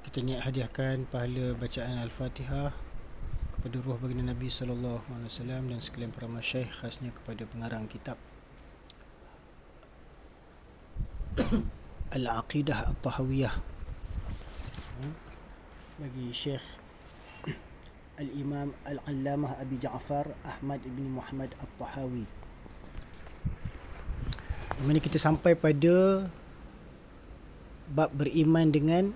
Kita niat hadiahkan pahala bacaan Al-Fatihah kepada ruh baginda Nabi SAW dan sekalian para masyayikh, khasnya kepada pengarang kitab Al-Aqidah At-Tahawiyah bagi Syekh Al-Imam Al-Allamah Abi Ja'far Ahmad ibn Muhammad At-Tahawi. Mana kita sampai pada bab beriman dengan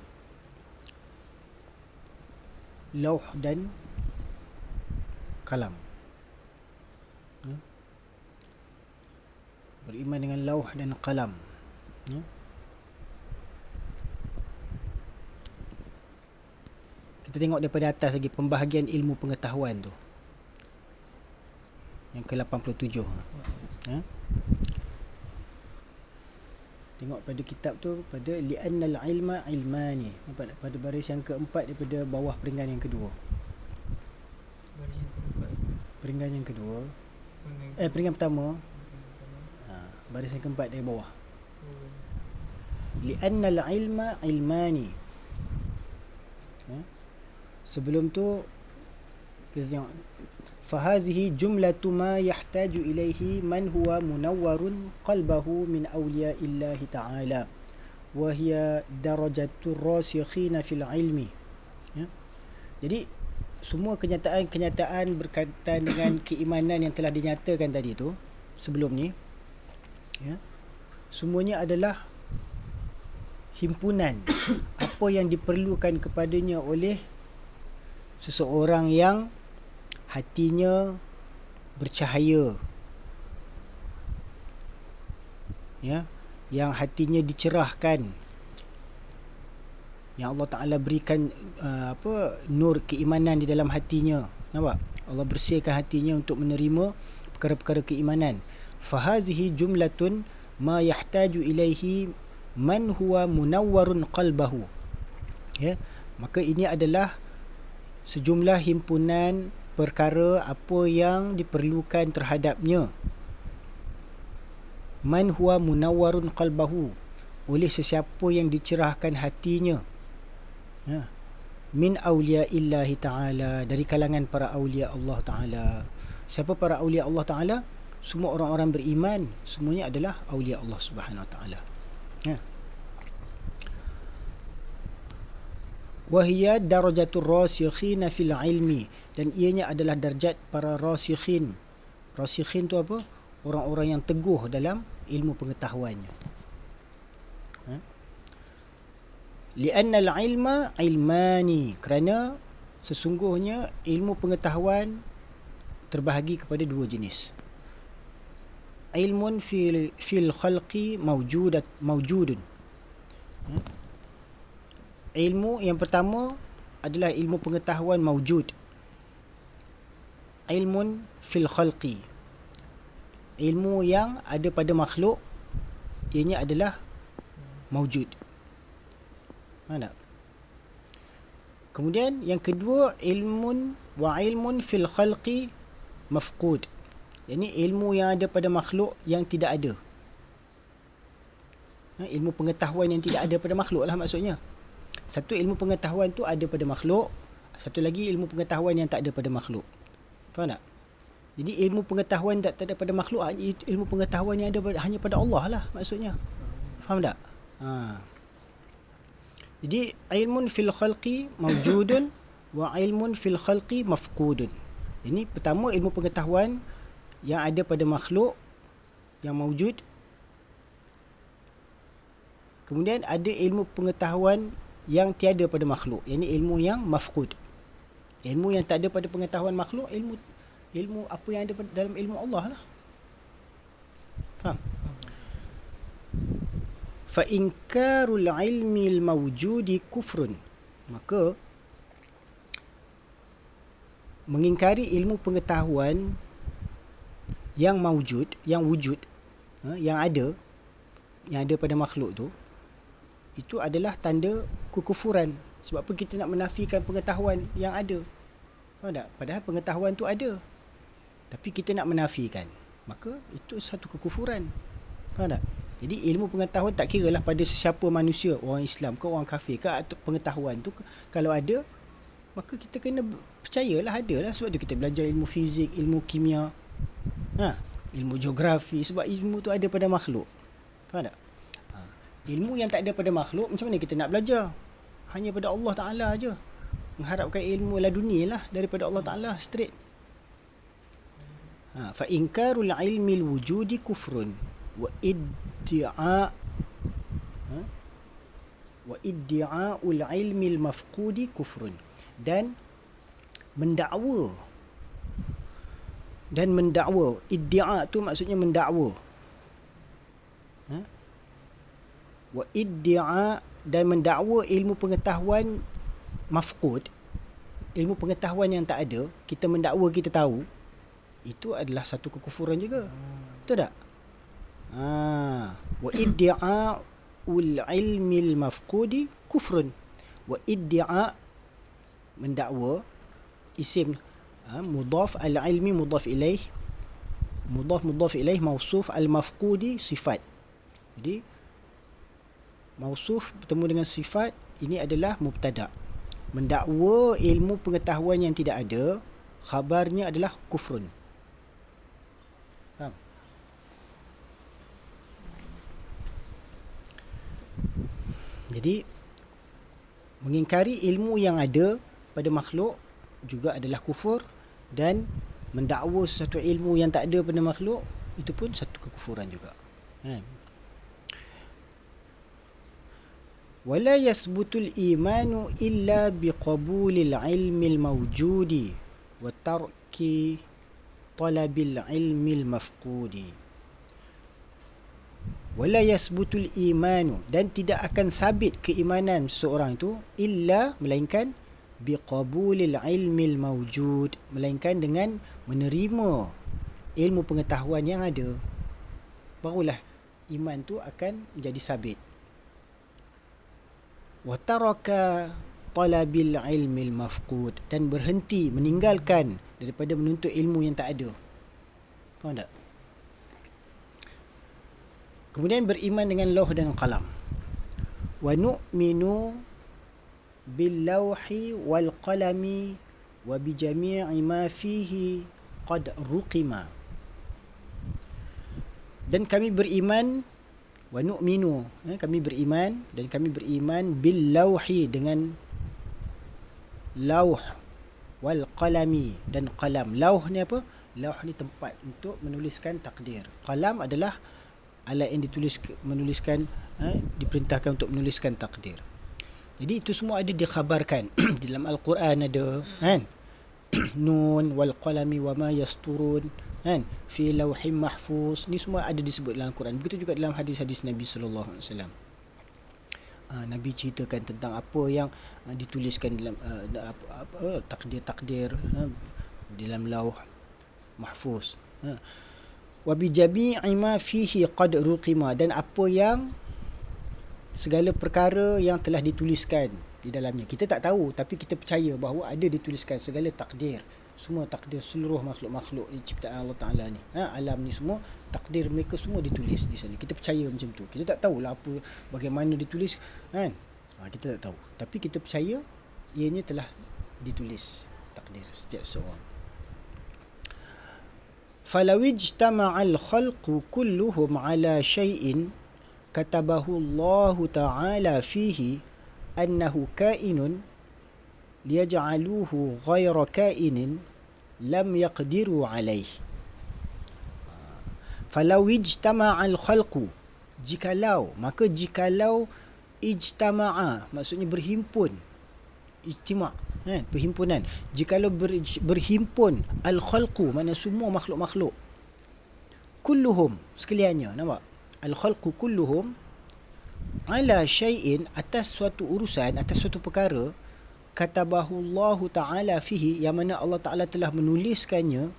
lauh dan kalam. Beriman dengan lauh dan kalam. Kita tengok daripada atas lagi pembahagian ilmu pengetahuan tu. Yang ke-87. Tengok pada kitab tu pada li'annal ilma ilmani. Pada baris yang keempat daripada bawah peringgan yang kedua. Peringgan yang kedua. Peringgan pertama. Baris yang keempat dari bawah. Li'annal ilma ilmani. Sebelum tu kita tengok fahazihi jumlatu ma yahtaju ilaihi man huwa munawwarun qalbahu min awliya'illahi ta'ala wa hiya darajatur rasikhina fil ilmi. Jadi semua kenyataan berkaitan dengan keimanan yang telah dinyatakan tadi tu sebelum ni, semuanya adalah himpunan apa yang diperlukan kepadanya oleh seseorang yang hatinya bercahaya, yang hatinya dicerahkan, yang Allah Ta'ala berikan nur keimanan di dalam hatinya. Nampak? Allah bersihkan hatinya untuk menerima perkara-perkara keimanan. Fahazihi jumlatun ma yahtaju ilaihi man huwa munawwarun qalbahu. Maka ini adalah sejumlah himpunan perkara apa yang diperlukan terhadapnya. Man huwa munawwarun qalbahu, oleh sesiapa yang dicerahkan hatinya. Min awliya'illahi ta'ala, dari kalangan para awliya Allah Ta'ala. Siapa para awliya Allah Ta'ala? Semua orang-orang beriman, semuanya adalah awliya Allah Subhanahu Wa Ta'ala. Wahiyya darajatur rasikhina fil ilmi, dan ianya adalah darjat para rasikhin. Rasikhin tu apa? Orang-orang yang teguh dalam ilmu pengetahuannya. Li'anna al-ilma ilmani, kerana sesungguhnya ilmu pengetahuan terbahagi kepada dua jenis. Ilmun fil khalqi mawjudun. Ilmu yang pertama adalah ilmu pengetahuan mawjud. Ilmun fil khalqi, ilmu yang ada pada makhluk, ianya adalah mawjud. Tak? Kemudian yang kedua, ilmun fil khalqi mafqud. Ini ilmu yang ada pada makhluk yang tidak ada. Ilmu pengetahuan yang tidak ada pada makhluk lah maksudnya. Satu ilmu pengetahuan tu ada pada makhluk, satu lagi ilmu pengetahuan yang tak ada pada makhluk. Faham tak? Jadi ilmu pengetahuan tak ada pada makhluk, ilmu pengetahuan yang ada hanya pada Allah lah maksudnya. Faham tak? Jadi ilmun fil khalqi mawjudun wa ilmun fil khalqi mafqudun. Ini pertama ilmu pengetahuan yang ada pada makhluk yang mawjud. Kemudian ada ilmu pengetahuan yang tiada pada makhluk, yakni ilmu yang mafqud. Ilmu yang tak ada pada pengetahuan makhluk, ilmu apa yang ada dalam ilmu Allah lah. Faham? Fa inkarul ilmi al-mawjudi kufrun, maka mengingkari ilmu pengetahuan yang mawjud, yang wujud, yang ada pada makhluk tu, itu adalah tanda kekufuran. Sebab apa kita nak menafikan pengetahuan yang ada? Faham tak? Padahal pengetahuan tu ada, tapi kita nak menafikan, maka itu satu kekufuran. Faham tak? Jadi ilmu pengetahuan tak kira lah pada sesiapa manusia, orang Islam ke orang kafir ke, atau pengetahuan tu kalau ada, maka kita kena percayalah ada lah. Sebab tu kita belajar ilmu fizik, ilmu kimia, ilmu geografi, sebab ilmu tu ada pada makhluk. Faham tak? Ilmu yang tak ada pada makhluk, macam mana kita nak belajar? Hanya pada Allah Ta'ala je. Mengharapkan ilmu laduni lah daripada Allah Ta'ala straight. Fa inkarul ilmi al-wujudi kufrun wa iddi'a'ul ilmi al-mafqudi kufrun. Dan mendakwa, iddia' tu maksudnya mendakwa. Wa iddia' dan mendakwa ilmu pengetahuan mafqud, ilmu pengetahuan yang tak ada, kita mendakwa kita tahu, itu adalah satu kekufuran juga. Betul tak? Wa iddi'a'ul ilmi al-mafqudi kufrun. Wa iddia' mendakwa, isim mudhaf, al-ilmi mudhaf ilaih, mudhaf ilaih, mausuf, al-mafqudi sifat. Jadi mausuf bertemu dengan sifat, ini adalah mubtada'. Mendakwa ilmu pengetahuan yang tidak ada, khabarnya adalah kufrun. Faham? Jadi mengingkari ilmu yang ada pada makhluk juga adalah kufur, dan mendakwa sesuatu ilmu yang tak ada pada makhluk, itu pun satu kekufuran juga. ولا يثبت الإيمان إلا بقبول العلم الموجود وترك طلب العلم المفقود. ولا يثبت الإيمان, dan tidak akan sabit keimanan seseorang itu, illa, melainkan, biqabulil ilmil mawjud, melainkan dengan menerima ilmu pengetahuan yang ada, barulah iman tu akan menjadi sabit. Wa taraka talabil ilmil mafqud, dan berhenti, meninggalkan daripada menuntut ilmu yang tak ada. Faham tak? Kemudian beriman dengan lauh dan qalam. Wa nu'minu bil lawhi wal qalami wa bi jami'i ma fihi qad ruqima. Dan kami beriman, wa nu'minu, kami beriman, dan kami beriman bil lawhi, dengan lauh, wal qalami, dan qalam. Lauh ni apa? Lauh ni tempat untuk menuliskan takdir. Qalam adalah alat yang menuliskan, diperintahkan untuk menuliskan takdir. Jadi itu semua ada dikhabarkan. Di dalam Al-Quran ada, kan? Nun wal qalami wa ma yasturun, kan? Fi lawhim mahfuz. Ni semua ada disebut dalam Al-Quran. Begitu juga dalam hadis-hadis Nabi sallallahu alaihi wasallam. Nabi ceritakan tentang apa yang dituliskan dalam takdir-takdir dalam lauh mahfuz. Wa bi jami'i ma fihi qad ruqima, dan apa yang, segala perkara yang telah dituliskan di dalamnya. Kita tak tahu, tapi kita percaya bahawa ada dituliskan segala takdir, semua takdir seluruh makhluk-makhluk ciptaan Allah Ta'ala ni, alam ni semua, takdir mereka semua ditulis di sana. Kita percaya macam tu. Kita tak tahulah apa, bagaimana ditulis, kan? Kita tak tahu, tapi kita percaya ianya telah ditulis takdir setiap seorang. فَلَوْ اجْتَمَعَ الْخَلْقُ كُلُّهُمْ عَلَى شَيْءٍ كَتَبَهُ اللَّهُ تَعَالَى فِيهِ أَنَّهُ كَائِنٌ لِيَجْعَلُوهُ غَيْرَ كَائِنٍ لَمْ يَقْدِرُوا عَلَيْهِ. فَلَوْ اجْتَمَعَ الْخَلْقُ, jikalau, maka jikalau, ijtama'a maksudnya berhimpun, ijtima', perhimpunan. Jikalau berhimpun, al-khalqu mana semua makhluk-makhluk, kulluhum sekaliannya, nampak? Al-khalqu kulluhum ala syai'in, atas suatu urusan, atas suatu perkara, katabahu Allah Ta'ala fihi, yang mana Allah Ta'ala telah menuliskannya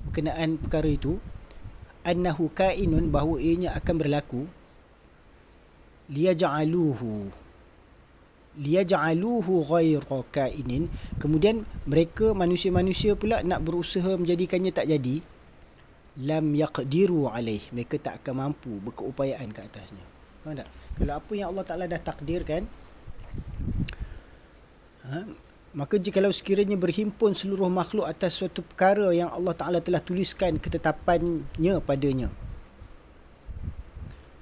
berkenaan perkara itu, annahu kainun, bahawa ianya akan berlaku, liyaj'aluhu ghayra kainin, kemudian mereka manusia-manusia pula nak berusaha menjadikannya tak jadi. lam yaqdiru alaih, mereka tak akan mampu berkeupayaan ke atasnya. Faham tak? Kalau apa yang Allah Ta'ala dah takdirkan, maka jikalau sekiranya berhimpun seluruh makhluk atas suatu perkara yang Allah Ta'ala telah tuliskan ketetapannya padanya,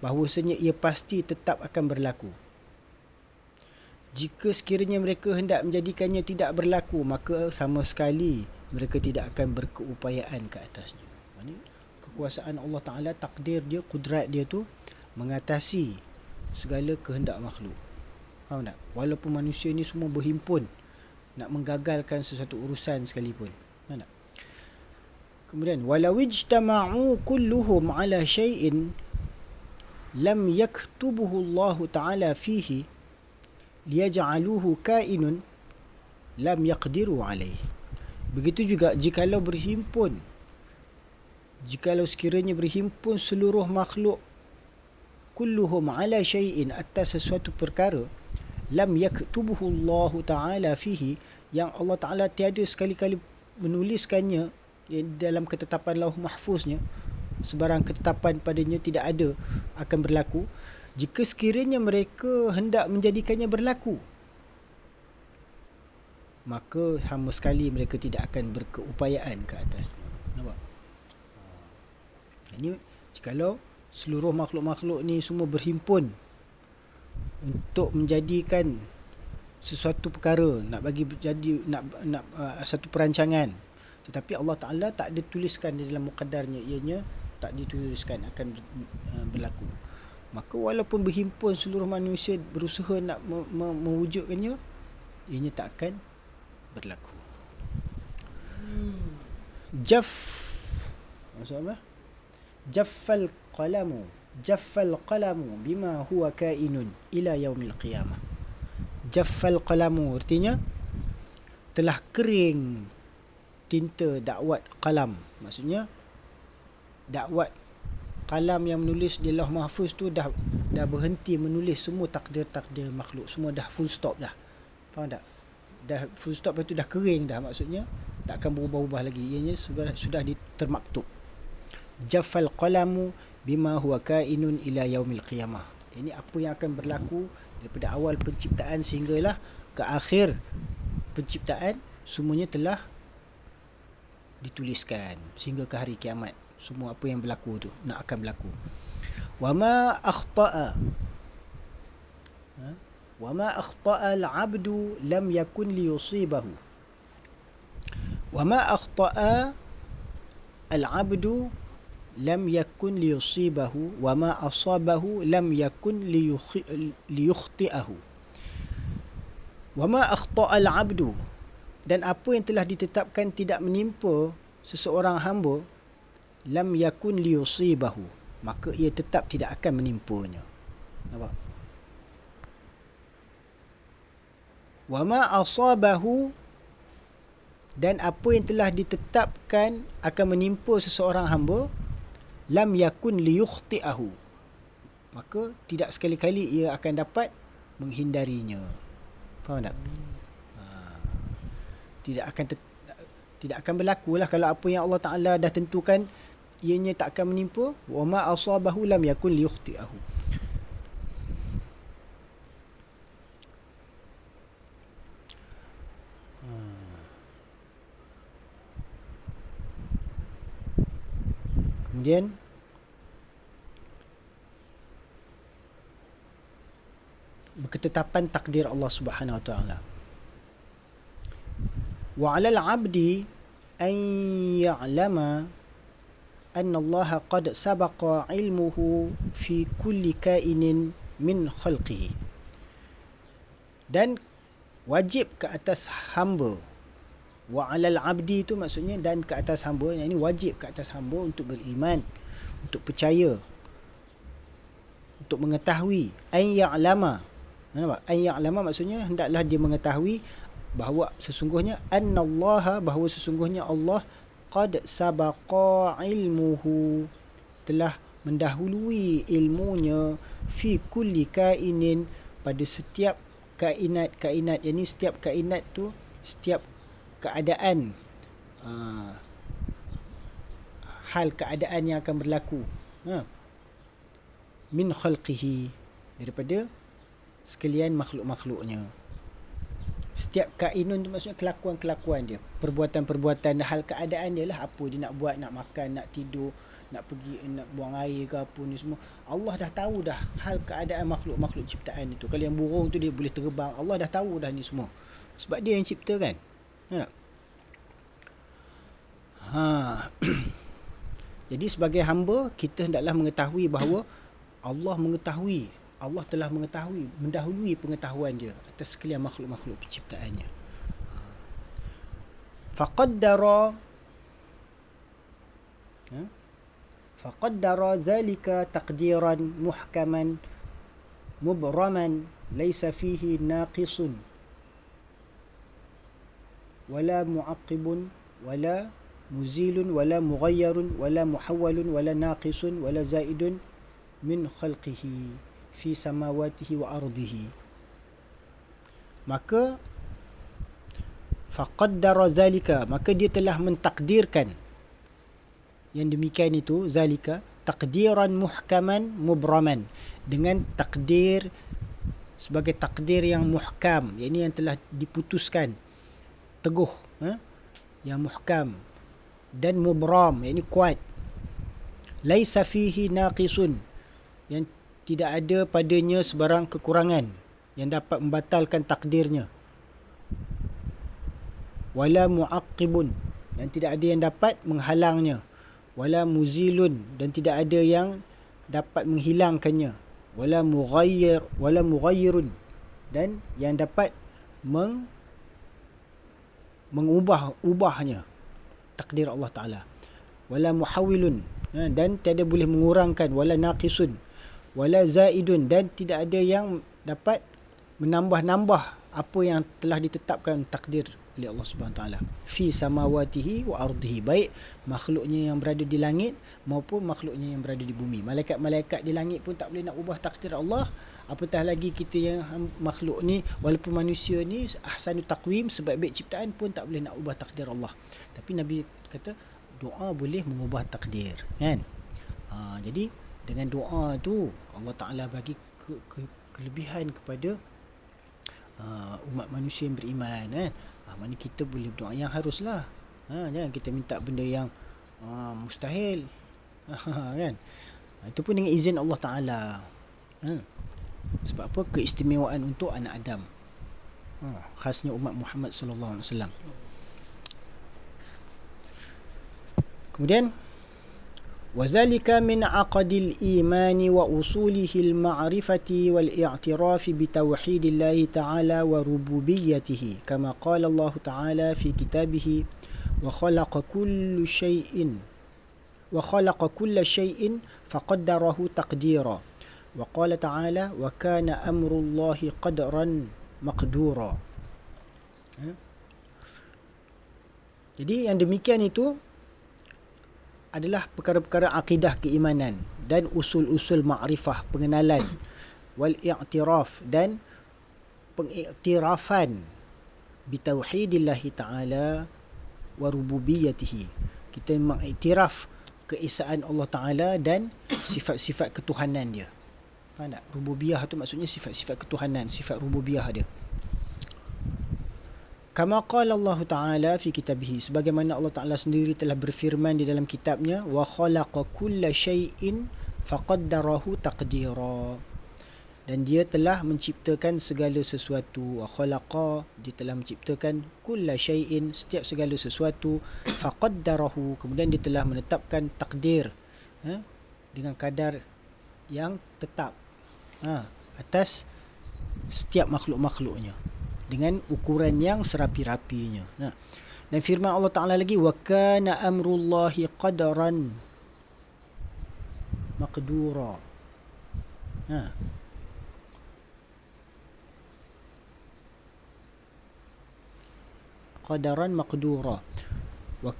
bahawasanya ia pasti tetap akan berlaku. Jika sekiranya mereka hendak menjadikannya tidak berlaku, maka sama sekali mereka tidak akan berkeupayaan ke atasnya. Maksudnya, kekuasaan Allah Ta'ala, takdir dia, kudrat dia tu mengatasi segala kehendak makhluk. Faham tak? Walaupun manusia ni semua berhimpun nak menggagalkan sesuatu urusan sekalipun. Faham tak? Kemudian, walau ijtama'u kulluhum ala syai'in lam yaktubuhu Allah Ta'ala fihi liyaj'aluhu kainun lam yaqdiru alaih. Begitu juga jikalau sekiranya berhimpun seluruh makhluk kulluhum ala syai'in atas sesuatu perkara, lam yaktubuhu Allah Ta'ala fihi, yang Allah Ta'ala tiada sekali-kali menuliskannya dalam ketetapan Lauh Mahfuznya, sebarang ketetapan padanya tidak ada akan berlaku. Jika sekiranya mereka hendak menjadikannya berlaku, maka sama sekali mereka tidak akan berkeupayaan ke atasnya. Nampak? Ini jikalau seluruh makhluk-makhluk ni semua berhimpun untuk menjadikan sesuatu perkara, nak bagi jadi nak satu perancangan, tetapi Allah Ta'ala tak dituliskan di dalam muqaddarnya, ianya tak dituliskan akan berlaku, maka walaupun berhimpun seluruh manusia berusaha nak mewujudkannya, ianya tak akan berlaku. Maksud apa? Jaffal qalamu bima huwa kainun ila yaumil qiyamah. Jaffal qalamu artinya telah kering tinta dakwat qalam. Maksudnya dakwat qalam yang menulis di Lauh Mahfuz tu dah berhenti menulis semua takdir-takdir makhluk, semua dah full stop dah. Faham tak? Dah full stop, itu dah kering dah, maksudnya tak akan berubah-ubah lagi, ianya sudah termaktub. Jaffal qalamu bima huwa kainun ila yaumil qiyamah. Ini apa yang akan berlaku daripada awal penciptaan sehinggalah ke akhir penciptaan, semuanya telah dituliskan sehingga ke hari kiamat. Semua apa yang berlaku tu nak akan berlaku. Wama akhta'a al-'abdu lam yakun liyusibahu. Wama akhta'a al-'abdu lam yakun liyusibahu wama asabahu lam yakun liyukhti'ahu. Wama akhta'a al-'abdu, dan apa yang telah ditetapkan tidak menimpa seseorang hamba, lam yakun liyusibahu, maka ia tetap tidak akan menimpanya. Nampak? Wama asabahu, dan apa yang telah ditetapkan akan menimpa seseorang hamba, lam yakun liyukhti'ahu, maka tidak sekali-kali ia akan dapat menghindarinya. Faham tak? Tidak akan berlaku lah kalau apa yang Allah Ta'ala dah tentukan ianya tak akan menimpa. Wa ma asabahu lam yakun liyukhti'ahu. Kemudian ketetapan takdir Allah Subhanahu Wa Ta'ala. Wa 'alal 'abdi an ya'lama anna Allah qad sabaqa 'ilmuhu fi kulli kainin min khalqihi. Dan wajib ke atas hamba. Wa 'alal 'abdi itu maksudnya dan ke atas hamba, yang ini wajib ke atas hamba untuk beriman, untuk percaya, untuk mengetahui. An ya'lama. Nampak? An ya'lama maksudnya hendaklah dia mengetahui bahawa sesungguhnya annallaha, bahawa sesungguhnya Allah qad sabaqa ilmuhu, telah mendahului ilmunya, fi kulli kainin, pada setiap kainat, yakni setiap kainat tu, setiap keadaan hal keadaan yang akan berlaku, min khalqihi, daripada sekalian makhluk-makhluknya. Setiap kainun tu maksudnya kelakuan-kelakuan dia, perbuatan-perbuatan dan hal keadaan dia lah, apa dia nak buat, nak makan, nak tidur, nak pergi, nak buang air ke apa ni semua. Allah dah tahu dah hal keadaan makhluk-makhluk ciptaan itu. Kalau yang burung tu dia boleh terbang, Allah dah tahu dah ni semua. Sebab dia yang ciptakan. Tak? Jadi sebagai hamba, kita hendaklah mengetahui bahawa Allah telah mengetahui, mendahului pengetahuan dia atas sekalian makhluk-makhluk penciptaannya. Faqaddara zalika taqdiran muhkaman mubraman laysa fihi naqisun wala mu'aqqibun wala muzilun wala mughayyarun wala muhawwalun wala naqisun wala zaidun min khalqihi fi samawatihi wa ardihi. Maka faqaddara zalika, maka dia telah mentakdirkan yang demikian itu, zalika takdiran muhkaman mubraman, dengan takdir sebagai takdir yang muhkam, yakni yang telah diputuskan teguh, yang muhkam, dan mubram, yakni kuat. Laisa fihi naqisun, yang tidak ada padanya sebarang kekurangan yang dapat membatalkan takdirnya. Wala mu'aqqibun, dan tidak ada yang dapat menghalangnya. Wala muzilun, dan tidak ada yang dapat menghilangkannya. Wala mughayyirun, dan yang dapat mengubahnya takdir Allah Ta'ala. Wala muhawilun, dan tiada boleh mengurangkan. Wala naqisun, wala zaidun, dan tidak ada yang dapat menambah-nambah apa yang telah ditetapkan takdir oleh Allah Subhanahu Wa Taala. Fi samawatihi wa ardihi, baik makhluknya yang berada di langit maupun makhluknya yang berada di bumi. Malaikat-malaikat di langit pun tak boleh nak ubah takdir Allah, apatah lagi kita yang makhluk ni, walaupun manusia ni ahsanu taqwim, sebaik-baik ciptaan pun tak boleh nak ubah takdir Allah. Tapi Nabi kata doa boleh mengubah takdir, kan? Jadi dengan doa tu Allah Ta'ala bagi kelebihan kepada umat manusia yang beriman, kan? Mana kita boleh berdoa yang haruslah, jangan kita minta benda yang mustahil, kan? Itu pun dengan izin Allah Ta'ala. Sebab apa? Keistimewaan untuk anak Adam, khasnya umat Muhammad sallallahu alaihi wasallam. Kemudian وذلك من عقد الإيمان وأصوله المعرفة والاعتراف بتوحيد الله تعالى وربوبيته كما قال الله تعالى في كتابه وخلق كل شيء فقدره تقديرا وقال تعالى وكان أمر الله قدرا مقدورا. Jadi yang demikian itu adalah perkara-perkara akidah keimanan dan usul-usul ma'rifah, pengenalan, wal i'tiraf, dan pengiktirafan bitauhidillahi ta'ala wa rububiyatihi. Kita mengiktiraf keesaan Allah Ta'ala dan sifat-sifat ketuhanan dia. Faham tak? Rububiyah tu maksudnya sifat-sifat ketuhanan, sifat rububiyah dia. Kama qala Allah Ta'ala fi kitabih, sebagaimana Allah Ta'ala sendiri telah berfirman di dalam kitabnya, wa khalaqa kulla syai'in faqaddarahu taqdira, dan dia telah menciptakan segala sesuatu. Wa khalaqa, dia telah menciptakan kulla syai'in, setiap segala sesuatu, faqaddarahu, kemudian dia telah menetapkan takdir, dengan kadar yang tetap, atas setiap makhluk-makhluknya, dengan ukuran yang serapi-rapinya. Dan firman Allah Ta'ala lagi, wa kana amrullahi qadaran maqdura. Qadaran maqdura. Wa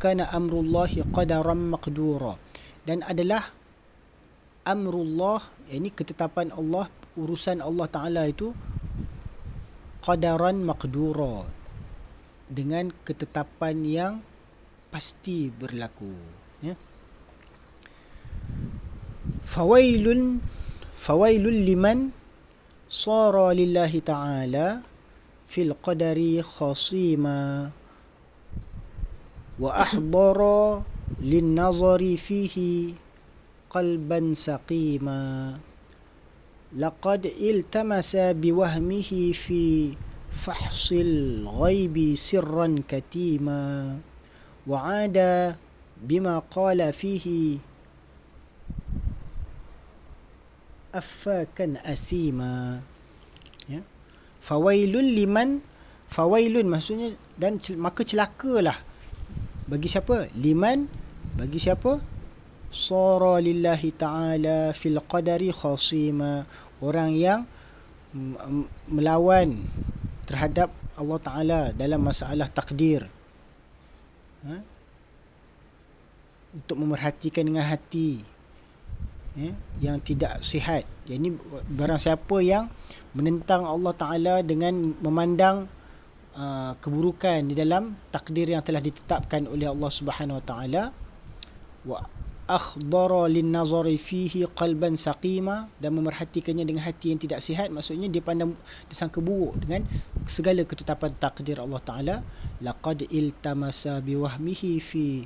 kana amrullahi qadaran maqdura. Dan adalah amrullah, yakni ketetapan Allah, urusan Allah Ta'ala itu qadaran maqdura, dengan ketetapan yang pasti berlaku, ya. fawailun liman sara lillahi ta'ala fil qadari khasima wa ahdara lin nazari fihi qalban saqima laqad iltamasa biwahmihi fi fahsil ghaibi sirran katima wa ada bima qala fihi affakan asima. Ya, fawailun maksudnya dan maka celakalah bagi siapa? Liman, bagi siapa? Sara lillahi ta'ala fil qadari khasima, orang yang melawan terhadap Allah Ta'ala dalam masalah takdir. Untuk memerhatikan dengan hati yang tidak sihat. Jadi barang siapa yang menentang Allah Ta'ala dengan memandang keburukan di dalam takdir yang telah ditetapkan oleh Allah Subhanahu Wa Ta'ala, wa akhdara lin nazari fihi qalban saqima, dan memerhatikannya dengan hati yang tidak sihat, maksudnya dia pandang, disangka buruk dengan segala ketetapan takdir Allah Ta'ala. Laqad iltamasa biwahmihi fi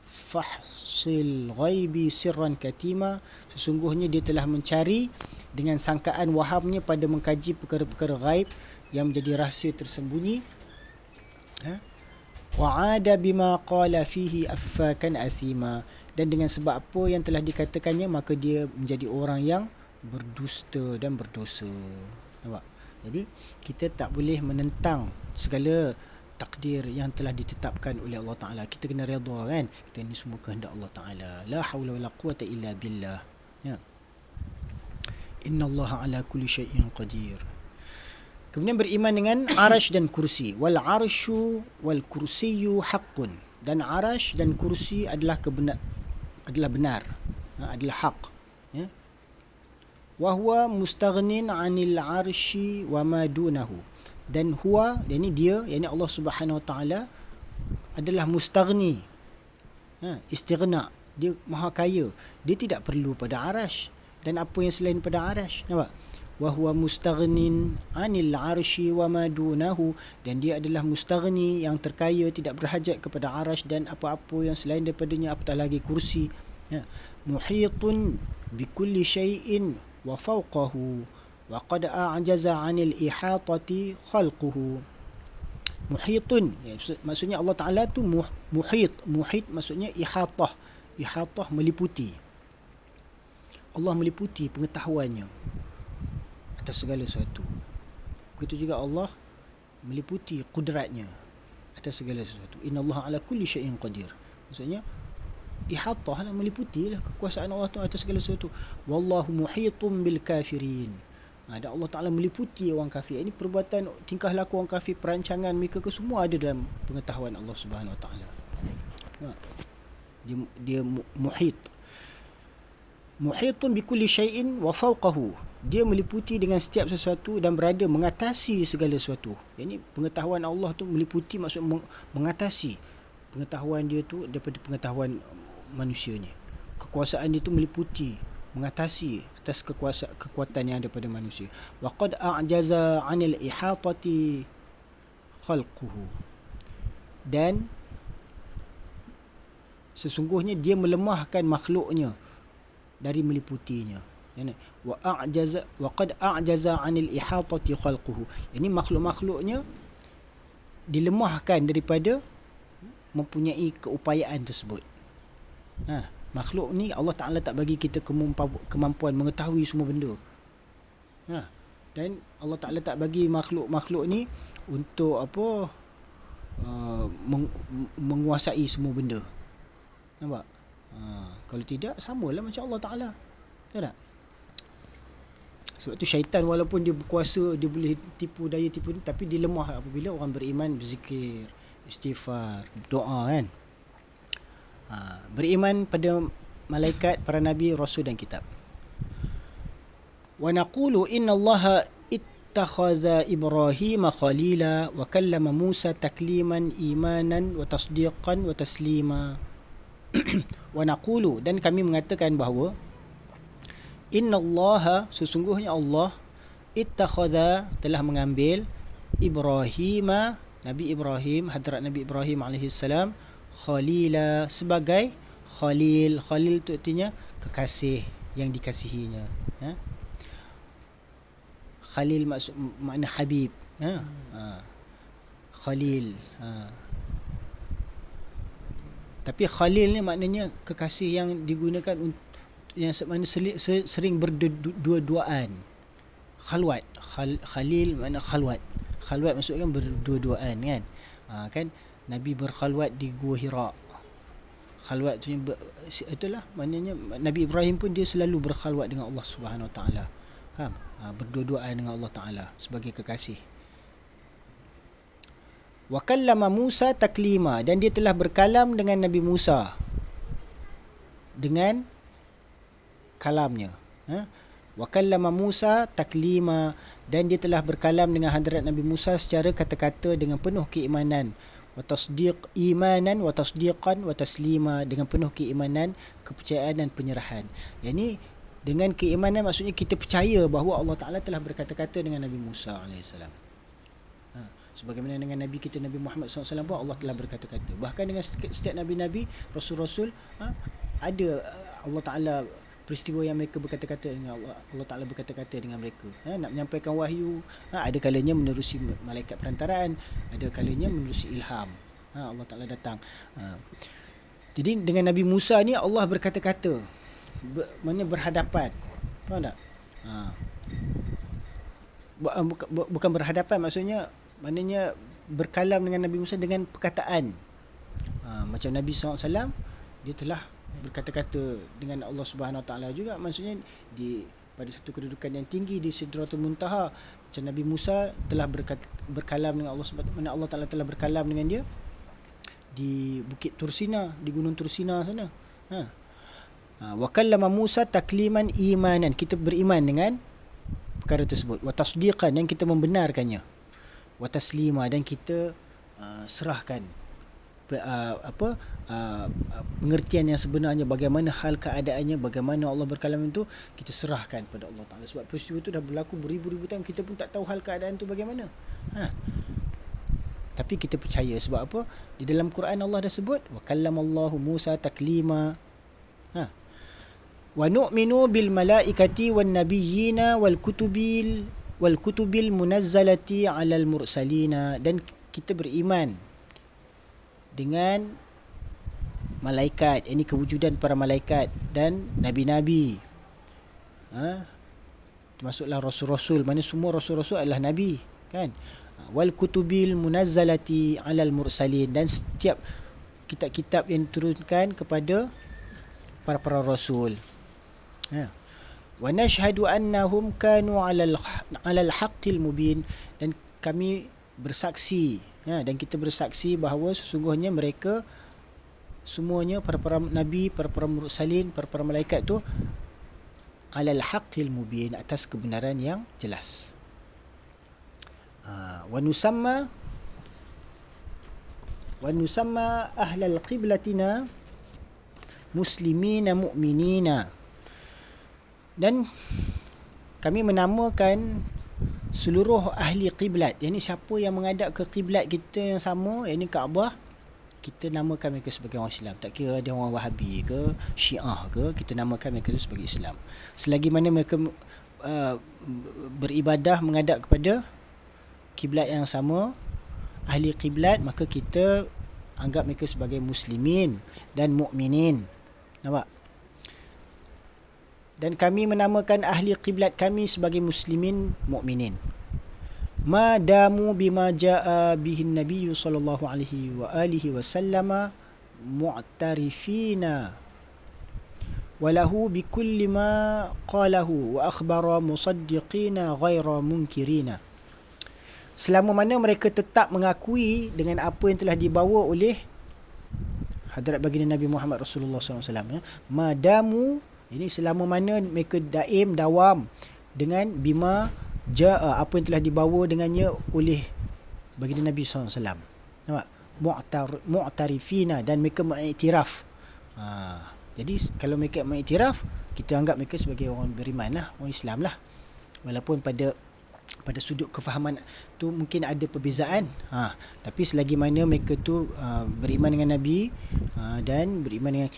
fahsil ghaibi sirran katima, sesungguhnya dia telah mencari dengan sangkaan wahamnya pada mengkaji perkara-perkara ghaib yang menjadi rahsia tersembunyi. Wa ada bima qala fihi affakan asima, dan dengan sebab apa yang telah dikatakannya maka dia menjadi orang yang berdusta dan berdosa. Nampak? Jadi kita tak boleh menentang segala takdir yang telah ditetapkan oleh Allah Ta'ala. Kita kena redha kan, kita ni semua kehendak Allah Ta'ala. La hawla wala quwata illa billah. Ya. Innallaha ala kulli syai'in qadir. Kemudian beriman dengan arash dan kursi. Wal arsyu wal kursiyyu haqqun, dan arash dan kursi adalah benar, adalah hak. Ya. Wa huwa mustaghnin 'anil arsy wa ma dunahu, dan huwa, yakni dia, yakni Allah Subhanahu Wa Ta'ala adalah mustaghni, istighna, dia maha kaya, dia tidak perlu pada arash dan apa yang selain pada arash. Nampak? Wa huwa mustaghnin 'anil arsy wa ma dunahu, dan dia adalah mustaghni, yang terkaya, tidak berhajat kepada arash dan apa-apa yang selain daripadanya, apatah lagi kursi. Muhitun bikulli syai'in wa fawqahu wa qad a'jaza 'anil ihatati khalquhu. Muhitun, maksudnya Allah Ta'ala tu muhit maksudnya ihatah meliputi. Allah meliputi pengetahuannya atas segala sesuatu. Begitu juga Allah meliputi kudratnya atas segala sesuatu. Innallaha ala kulli syai'in qadir. Maksudnya ihatah, meliputi lah kekuasaan Allah tu atas segala sesuatu. Wallahu muhitum bil kafirin. Dan Allah Ta'ala meliputi orang kafir. Ini perbuatan, tingkah laku orang kafir, perancangan mereka ke semua ada dalam pengetahuan Allah Subhanahu Wa Ta'ala. Dia muhit. Muhitun bikulli syai'in wa fawqahu, dia meliputi dengan setiap sesuatu dan berada mengatasi segala sesuatu. Ini pengetahuan Allah tu meliputi, maksud mengatasi pengetahuan dia tu daripada pengetahuan manusia ni. Kekuasaan dia tu meliputi, mengatasi atas kekuatan yang ada pada manusia. Wa qad a'jaza 'anil ihatati khalquhu, dan sesungguhnya dia melemahkan makhluknya dari meliputinya. Wa qad a'jaza 'anil ihatati khalquhu, ini makhluk-makhluknya dilemahkan daripada mempunyai keupayaan tersebut. Makhluk ni Allah Ta'ala tak bagi kita kemampuan mengetahui semua benda. Dan Allah Ta'ala tak bagi makhluk-makhluk ni untuk menguasai semua benda. Nampak? Kalau tidak, samalah macam Allah Ta'ala. Tahu tak? Sebab tu syaitan walaupun dia berkuasa, dia boleh tipu daya tipu ni, tapi dia lemah apabila orang beriman berzikir, istighfar, doa kan. Beriman pada malaikat, para nabi, rasul dan kitab. Wa naqulu inna Allaha ittakhadha Ibrahim khalila wa kallama Musa takliman imanan wa tasdiqan wa taslima. Wa naqulu, dan kami mengatakan bahawa innallaha, sesungguhnya Allah, ittakhadha, telah mengambil, Ibrahima, Nabi Ibrahim, hadrat Nabi Ibrahim alaihi salam, khalila, sebagai khalil. Khalil tu artinya kekasih, yang dikasihinya. Khalil maksud makna habib. Khalil. Tapi khalil ni maknanya kekasih yang digunakan yang sering berdua-duaan. Khalwat. Khalil makna khalwat. Khalwat maksudnya kan berdua-duaan kan. Kan Nabi berkhalwat di Gua Hira. Khalwat tu itulah maknanya Nabi Ibrahim pun dia selalu berkhalwat dengan Allah Subhanahu Wa Taala. Faham? Berdua-duaan dengan Allah Taala sebagai kekasih. Wa kallama Musa taklima, dan dia telah berkalam dengan Nabi Musa dengan kalamnya. Wa kallama Musa taklima, dan dia telah berkalam dengan hadrat Nabi Musa secara kata-kata dengan penuh keimanan. Wa tasdiq imanan wa tasdiqan wa taslima, dengan penuh keimanan, kepercayaan dan penyerahan. Yani dengan keimanan maksudnya kita percaya bahawa Allah Taala telah berkata-kata dengan Nabi Musa alaihissalam. Sebagaimana dengan Nabi kita Nabi Muhammad SAW pun Allah telah berkata-kata. Bahkan dengan setiap Nabi-Nabi, Rasul-Rasul, ada Allah Ta'ala peristiwa yang mereka berkata-kata dengan Allah Ta'ala berkata-kata dengan mereka. Nak menyampaikan wahyu, ada kalanya menerusi malaikat perantaraan, ada kalanya menerusi ilham. Allah Ta'ala datang. Jadi dengan Nabi Musa ni Allah berkata-kata, mana berhadapan. Faham tak? Bukan berhadapan, maksudnya maknanya berkalam dengan Nabi Musa dengan perkataan. Macam Nabi SAW, dia telah berkata-kata dengan Allah Subhanahu Wa Taala juga, maksudnya pada satu kedudukan yang tinggi di Sidratul Muntaha. Macam Nabi Musa telah berkalam dengan Allah Subhanahu, mana Allah Taala telah berkalam dengan dia di Bukit Tursina, di Gunung Tursina sana. Wa kallama Musa takliman imanan, kita beriman dengan perkara tersebut. Wa tasdiqan, dan kita membenarkannya. Wa taslima, dan kita serahkan pengertian yang sebenarnya, bagaimana hal keadaannya, bagaimana Allah berkalam itu, kita serahkan pada Allah Ta'ala. Sebab peristiwa itu dah berlaku beribu-ribu tahun, kita pun tak tahu hal keadaan itu bagaimana. Tapi kita percaya. Sebab apa? Di dalam Quran Allah dah sebut, wa kallamallahu Musa taklima. Wa nu'minu bil malaikati wan nabiyyina wal kutubil munazzalati 'alal mursalina, dan kita beriman dengan malaikat, ini kewujudan para malaikat dan nabi-nabi. Termasuklah rasul-rasul, mana semua rasul-rasul adalah nabi, kan? Wal kutubil munazzalati 'alal mursalin, dan setiap kitab-kitab yang diturunkan kepada para rasul. Wa nashhadu annahum kanu 'alal haqqil mubin, dan kami bersaksi, dan kita bersaksi bahawa sesungguhnya mereka semuanya, para nabi, para mursalin, para malaikat tu 'alal haqqil mubin, atas kebenaran yang jelas. Wa nusamma ahlal qiblatina muslimina mu'minina, dan kami menamakan seluruh ahli qiblat, yakni siapa yang menghadap ke qiblat kita yang sama, yakni Kaabah, kita namakan mereka sebagai orang Islam. Tak kira dia orang Wahabi ke, Syiah ke, kita namakan mereka sebagai Islam. Selagi mana mereka beribadah menghadap kepada kiblat yang sama, ahli qiblat, maka kita anggap mereka sebagai muslimin dan mukminin. Nampak? Dan kami menamakan ahli qiblat kami sebagai muslimin mukminin. Ma damu bima jaa bihi an-nabiy sallallahu alaihi wa alihi wasallam mu'tarifina walahu bikulli ma qalahu wa akhbara musaddiqina ghaira munkirina. Selama mana mereka tetap mengakui dengan apa yang telah dibawa oleh hadrat baginda Nabi Muhammad Rasulullah SAW. Madamu, ini selama mana mereka dawam dengan bima jaa, apa yang telah dibawa dengannya oleh baginda Nabi SAW. Nampak? Mu'tarifina, dan mereka mengiktiraf. Jadi kalau mereka mengiktiraf, kita anggap mereka sebagai orang beriman lah, orang Islam lah. Walaupun pada sudut kefahaman tu mungkin ada perbezaan, tapi selagi mana mereka tu beriman dengan Nabi, dan beriman dengan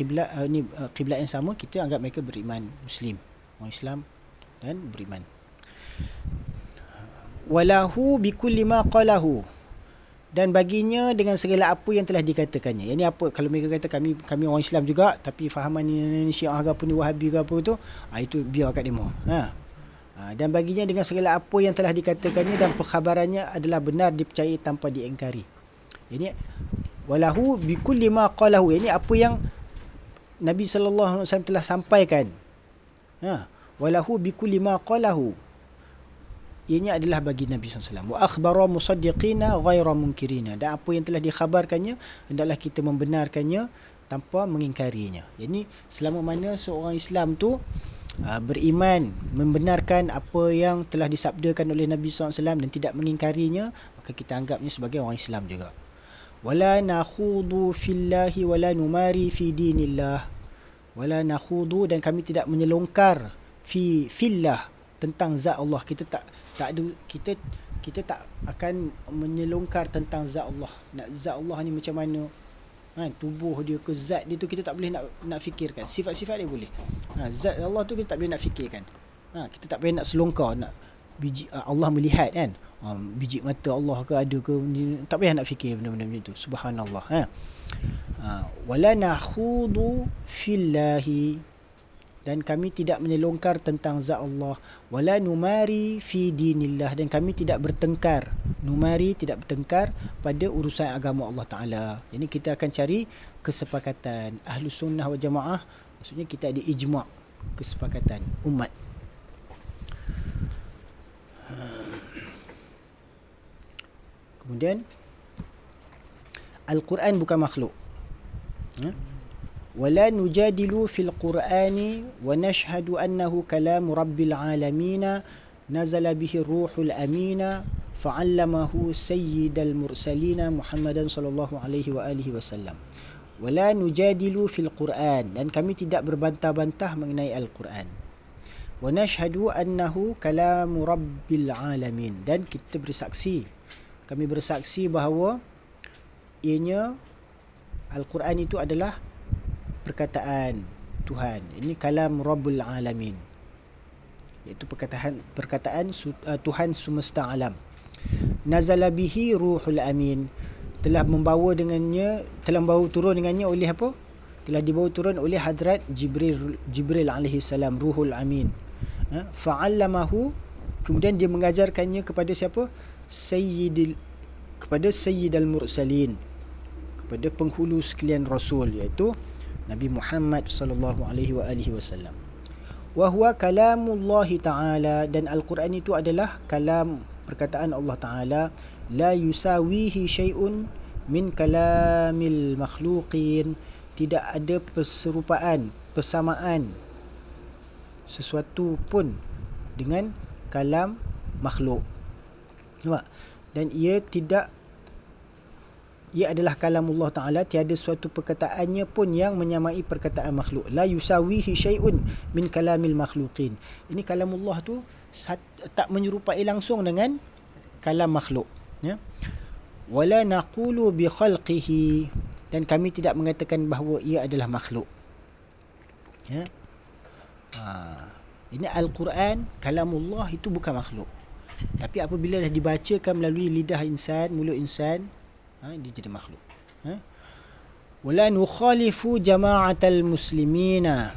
kiblat yang sama, kita anggap mereka beriman, Muslim, orang Islam dan beriman. Walahu bikulli ma qalahu, dan baginya dengan segala apa yang telah dikatakannya. Yang ni apa, kalau mereka kata kami orang Islam juga tapi fahaman ni Syiah ke apa ni, Wahabi ke apa tu, itu biar kat demo. Dan baginya dengan segala apa yang telah dikatakannya dan perkhabarannya adalah benar, dipercayai tanpa diingkari. Ini walahu bikulli ma qalahu, ini apa yang Nabi sallallahu alaihi wasallam telah sampaikan. Walahu bikulli ma qalahu, ianya adalah bagi Nabi SAW. Wa akhbara musaddiqina ghaira munkirina, dan apa yang telah dikhabarkannya hendaklah kita membenarkannya tanpa mengingkarinya. Jadi selama mana seorang Islam tu beriman, membenarkan apa yang telah disabdakan oleh Nabi SAW dan tidak mengingkarinya, maka kita anggapnya sebagai orang Islam juga. Wala nakhudu fillahi wala numari fi dinillah. Wala nakhudu, dan kami tidak menyelongkar fillah, tentang zat Allah. Kita tak akan menyelongkar tentang zat Allah. Nak zat Allah ni macam mana, tubuh dia ke zat dia tu kita tak boleh nak fikirkan. Sifat-sifat dia boleh, zat Allah tu kita tak boleh nak fikirkan. Kita tak boleh nak selongkar, nak biji Allah melihat kan, biji mata Allah ke ada ke, tak payah nak fikir benda-benda macam tu. Subhanallah. Wala nakhudu fillahi, dan kami tidak menyelongkar tentang zat Allah. Wala numari fi dinillah, dan kami tidak bertengkar. Numari, tidak bertengkar pada urusan agama Allah Ta'ala. Jadi kita akan cari kesepakatan. Ahlus Sunnah wal Jamaah, maksudnya kita ada ijma', kesepakatan umat. Kemudian Al-Quran bukan makhluk. ولا نجادل في القرآن ونشهد أنه كلام رب العالمين نزل به الروح الأمين فعلمه سيد المرسلين محمدا صلى الله عليه وآله وسلم. ولا نجادل في القرآن, dan kami tidak berbantah-bantah mengenai Al-Quran. ونشهد أنه كلام رب العالمين, dan kami bersaksi bahawa ianya Al-Quran itu adalah perkataan Tuhan. Ini kalam Rabbul Alamin, iaitu perkataan Tuhan semesta alam. Nazala bihi ruhul amin, telah membawa turun dengannya oleh apa? Telah dibawa turun oleh Hadrat Jibril alaihi salam, ruhul amin. Fa'allamahu, kemudian dia mengajarkannya kepada siapa? Kepada Sayyidul Mursalin, kepada penghulu sekalian Rasul, iaitu Nabi Muhammad sallallahu alaihi wasallam. Wa huwa kalamullah ta'ala, dan Al-Quran itu adalah kalam, perkataan Allah Ta'ala. La yusawihi syai'un min kalamil makhluqin, tidak ada persamaan sesuatu pun dengan kalam makhluk. Nampak? Dan ia adalah kalamullah Ta'ala, tiada suatu perkataannya pun yang menyamai perkataan makhluk. La yusawihi syai'un min kalamil makhluqin. Ini kalamullah tu tak menyerupai langsung dengan kalam makhluk. Wala naqulu bi khalqihi, dan kami tidak mengatakan bahawa ia adalah makhluk. Ini Al-Quran, kalamullah itu bukan makhluk. Tapi apabila dah dibacakan melalui lidah insan, mulut insan, dia jadi makhluk. Wala nukhalifu jama'atal muslimina,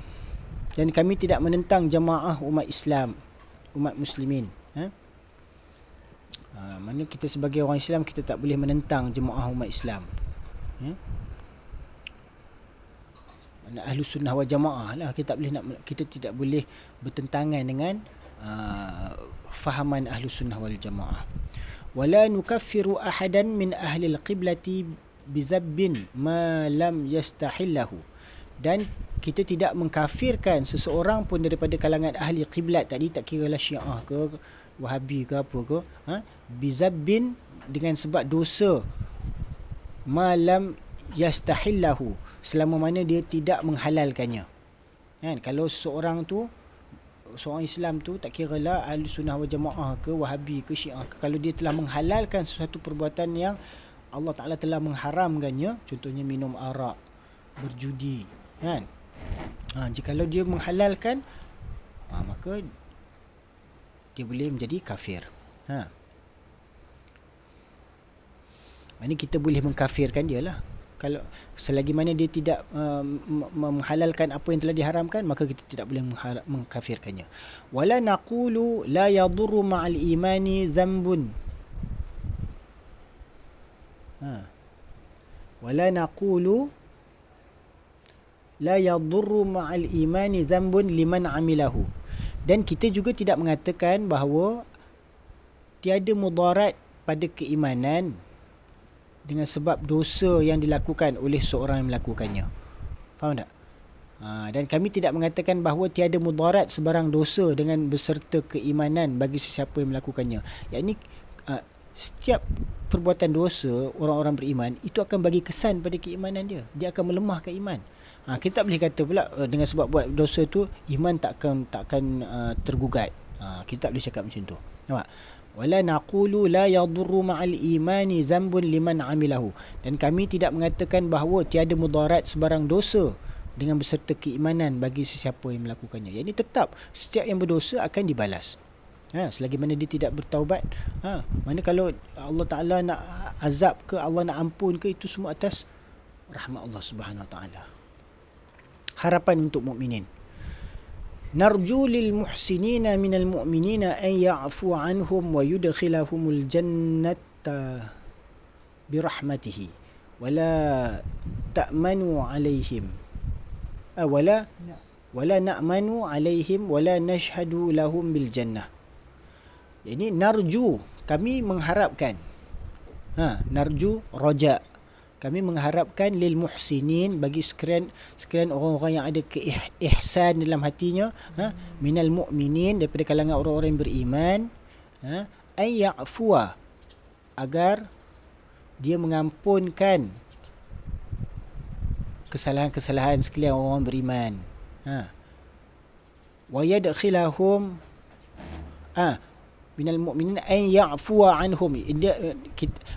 dan kami tidak menentang jamaah umat Islam, umat muslimin. Mana kita sebagai orang Islam, kita tak boleh menentang jemaah umat Islam. Mana Ahlus Sunnah wal Jamaah lah, kita tidak boleh bertentangan dengan fahaman Ahlus Sunnah wal Jamaah. Wala nukaffiru ahadan min ahli al-qiblati bizabbin ma lam yastahillahu, dan kita tidak mengkafirkan seseorang pun daripada kalangan ahli qiblat tadi, tak kira lah Syiah ke Wahabi ke apa ke, bizabbin, dengan sebab dosa, ma lam yastahillahu, selama mana dia tidak menghalalkannya. Kan, kalau seorang Islam tu, tak kira lah ahli sunnah wal jamaah ke, wahabi ke, syiah ke, kalau dia telah menghalalkan sesuatu perbuatan yang Allah Ta'ala telah mengharamkannya, contohnya minum arak, berjudi, kan, jikalau dia menghalalkan, maka dia boleh menjadi kafir. Ini kita boleh mengkafirkan dia lah. Kalau selagi mana dia tidak menghalalkan apa yang telah diharamkan, maka kita tidak boleh mengkafirkannya. Wala naqulu la yadurru ma'al imani zambun. Wala naqulu la yadurru ma'al imani zambun liman amilahu. Dan kita juga tidak mengatakan bahawa tiada mudarat pada keimanan dengan sebab dosa yang dilakukan oleh seorang yang melakukannya. Faham tak? Dan kami tidak mengatakan bahawa tiada mudarat sebarang dosa dengan beserta keimanan bagi sesiapa yang melakukannya. Yakni setiap perbuatan dosa orang-orang beriman itu akan bagi kesan pada keimanan dia. Dia akan melemahkan iman. Kita tak boleh kata pula dengan sebab buat dosa tu iman takkan tergugat. Kita tak boleh cakap macam tu. Nampak? Wala naqulu la yadurru ma'al imani zambun liman amilahu. Dan kami tidak mengatakan bahawa tiada mudarat sebarang dosa dengan beserta keimanan bagi sesiapa yang melakukannya. Jadi tetap setiap yang berdosa akan dibalas. Selagi mana dia tidak bertaubat. Mana kalau Allah Ta'ala nak azab ke, Allah nak ampun ke, itu semua atas rahmat Allah Subhanahu Wa Ta'ala. Harapan untuk mukminin. Narju lil muhsinina minal mu'minina an ya'fu anhum wa yudkhilahumul jannata birahmatihi wala ta'manu alaihim wala na'manu alaihim wala nashhadu lahum bil jannah. Jadi narju, kami mengharapkan, narju raja, kami mengharapkan lil muhsinin, bagi sekalian orang-orang yang ada keihsan dalam hatinya, minal mu'minin, daripada kalangan orang-orang yang beriman, ay ya'fuwa, agar dia mengampunkan kesalahan-kesalahan sekalian orang beriman, wa yadkhilahum minal mu'minin an ya'fuwa anhum.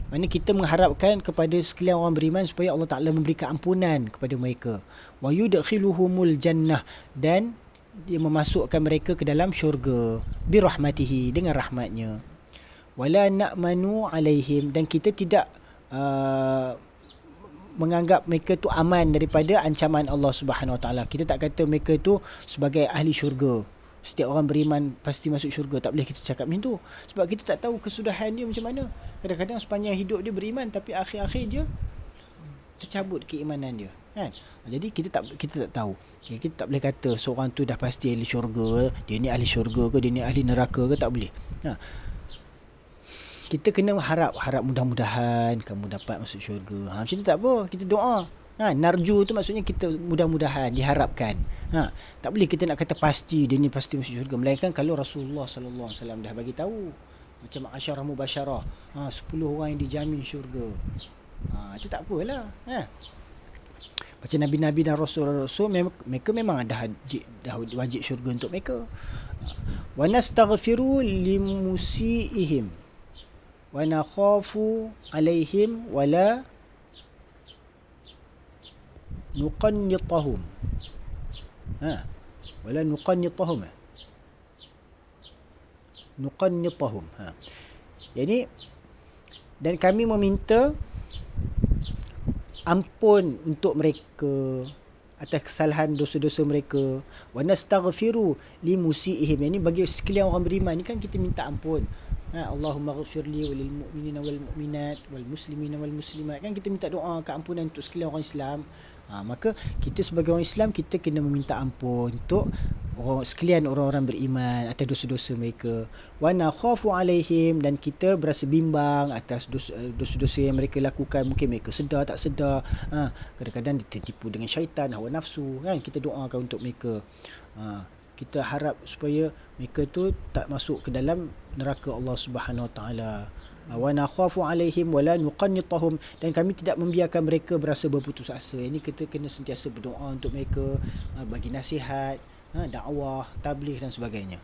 Mana kita mengharapkan kepada sekalian orang beriman supaya Allah Ta'ala memberi keampunan kepada mereka. Wa yudkhiluhumul jannah, dan dia memasukkan mereka ke dalam syurga birahmatihi, dengan rahmatnya. Wala na'manu alaihim, dan kita tidak menganggap mereka tu aman daripada ancaman Allah Subhanahu Wa Ta'ala. Kita tak kata mereka tu sebagai ahli syurga, setiap orang beriman pasti masuk syurga. Tak boleh kita cakap macam tu, sebab kita tak tahu kesudahan dia macam mana. Kadang-kadang sepanjang hidup dia beriman, tapi akhir-akhir dia tercabut keimanan dia, kan? Jadi kita tak tahu. Kita tak boleh kata seorang tu dah pasti ahli syurga, dia ni ahli syurga ke, dia ni ahli neraka ke, tak boleh. Kita kena harap mudah-mudahan kamu dapat masuk syurga. Macam tu tak apa, kita doa. Narju tu maksudnya kita mudah-mudahan, diharapkan. Tak boleh kita nak kata pasti dia ni pasti masuk syurga, melainkan kalau Rasulullah sallallahu alaihi wasallam dah bagi tahu, macam asyarah mubasyarah, 10 orang yang dijamin syurga. Itu tak apalah. Macam nabi-nabi dan rasul-rasul, mereka memang dah wajib syurga untuk mereka. Wa nastaghfiru limusiihim wa nakhafu alaihim wala nuqannitahum. Wala nuqannitahum. Nuqannitahum. Jadi, dan kami meminta ampun untuk mereka atas kesalahan dosa-dosa mereka. Wa nastaghfiru limusiihim. Ini bagi sekalian orang beriman ni kan kita minta ampun. Allahumma ghafirli walil mu'minina wal mu'minat wal muslimina wal muslimat. Kan kita minta doa keampunan untuk sekalian orang Islam. Maka kita sebagai orang Islam, kita kena meminta ampun untuk sekalian orang-orang beriman atas dosa-dosa mereka. Wa nakhafu alaihim, dan kita berasa bimbang atas dosa-dosa yang mereka lakukan. Mungkin mereka sedar tak sedar, kadang-kadang tertipu dengan syaitan, hawa nafsu, kan? Kita doakan untuk mereka. Kita harap supaya mereka tu tak masuk ke dalam neraka Allah Subhanahu Wa Taala. wa nakhafu alaihim wa la nuqannitahum, dan kami tidak membiarkan mereka berasa berputus asa. Ini kita kena sentiasa berdoa untuk mereka, bagi nasihat, dakwah, tabligh dan sebagainya.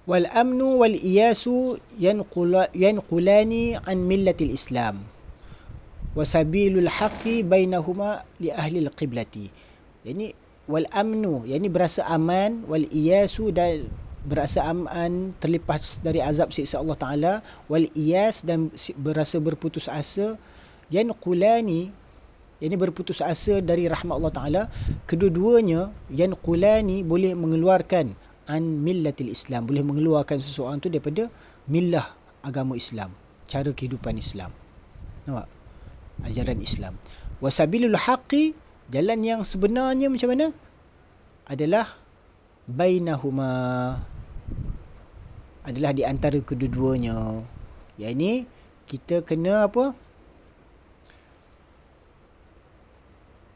Wal amnu wal iyasu yanqulani an millatil Islam wa sabilul haqqi bainahuma li ahli al-qiblati. Yani wal amnu, yani berasa aman, wal iyasu, dan berasa aman terlepas dari azab siksa Allah Taala, wal iyas, dan berasa berputus asa, yanqulani, yani berputus asa dari rahmat Allah Taala. Kedua-duanya yanqulani boleh mengeluarkan an millatil Islam, boleh mengeluarkan seseorang tu daripada millah agama Islam, cara kehidupan Islam. Nampak? Ajaran Islam. Wasabilul haqqi, jalan yang sebenarnya macam mana? Adalah bainahuma, adalah di antara kedua-duanya. Yang ini kita kena apa?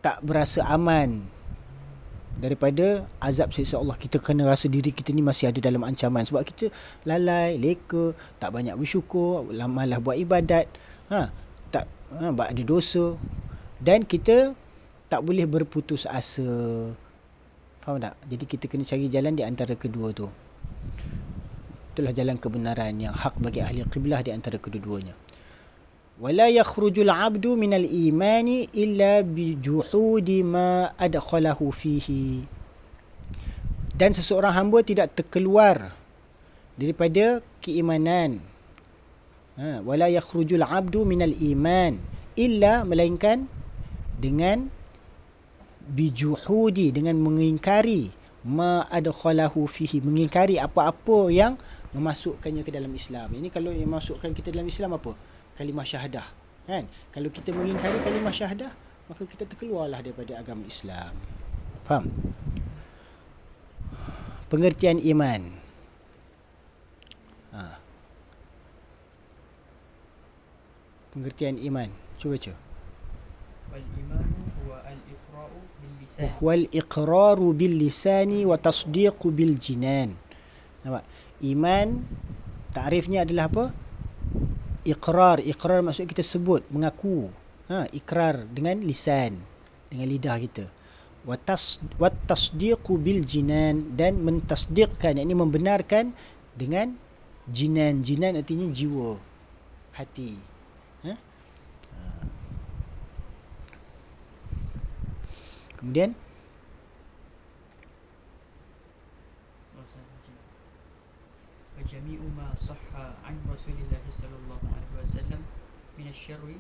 Tak berasa aman daripada azab siksa Allah. Kita kena rasa diri kita ni masih ada dalam ancaman sebab kita lalai, leka, tak banyak bersyukur, malah buat ibadat, ada dosa, dan kita tak boleh berputus asa. Faham tak? Jadi kita kena cari jalan di antara kedua tu. Itulah jalan kebenaran yang hak bagi ahli qiblah di antara kedua-duanya. Wala yakhrujul 'abdu minal imani illa bijuhudi ma adkhalahu fihi. Dan seseorang hamba tidak terkeluar daripada keimanan. Wala yakhrujul 'abdu minal iman illa, melainkan dengan bijuhudi, dengan mengingkari ma adkhalahu fihi, mengingkari apa-apa yang memasukkannya ke dalam Islam. Ini kalau yang masukkan kita dalam Islam apa? Kalimah syahadah, kan? Kalau kita mengingkari kalimah syahadah, maka kita terkeluarlah daripada agama Islam. Faham? Pengertian iman. Pengertian iman. Cuba baca. Wal imanu huwa al-iqra'u bil lisan. Wal iqraru bil lisani wa tasdiqu bil jinan. Nampak? Iman takrifnya adalah apa? Iqrar. Iqrar maksudnya kita sebut, mengaku. Ikrar dengan lisan, dengan lidah kita. Wat tasdiqu bil jinan, dan mentasdiqkan, yakni membenarkan dengan jinan. Jinan artinya jiwa, hati. Kemudian jami'u ma sahha an Rasulillah sallallahu alaihi wasallam min asy-syar'i